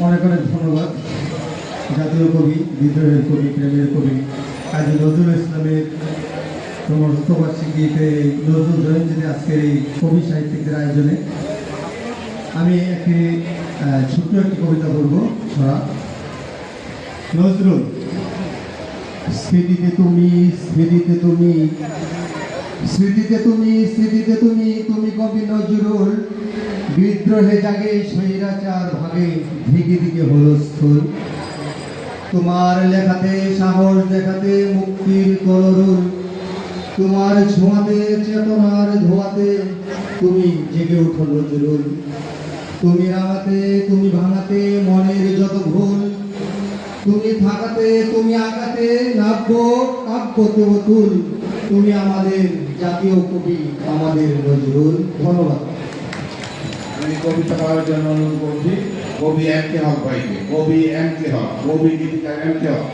অনেক অনেক ধন্যবাদ। জাতীয় কবি, বিদ্রোহের কবি, প্রেমের কবি কাজী নজরুল ইসলামের শতবার্ষিকীতে নজরুল জয়ন্তীতে আজকের এই কবি সাহিত্যিকদের আয়োজনে আমি ছোট্ট একটি কবিতা বলবো। ছড়া। নজরুল। স্মৃতিতে তুমি, স্মৃতিতে তুমি, স্মৃতিতে তুমি, স্মৃতিতে তুমি, তুমি কবি নজরুল। বিদ্রোহে জাগে স্বৈরাচার ভাগে, দিকে দিকে হলো স্থূল। তোমার লেখাতে সাহস দেখাতে মুক্তির কলরুল। তোমার ছোঁয়াতে চেতনার ধোয়াতে তুমি জেগে ওঠো নজরুল। তুমি রাঙাতে, তুমি ভাঙাতে মনের যত ভুল। তুমি থাকাতে, তুমি আগাতে নাব্য কাব্য তুল। তুমি আমাদের জাতীয় কবি, আমাদের নজরুল। ধন্যবাদ। আমি কবিতা পাওয়ার জন্য অনুরোধ করছি কবি এম কে হক ভাইকে। কবি এম কে হক, কবি গীতিকার এম কে হক।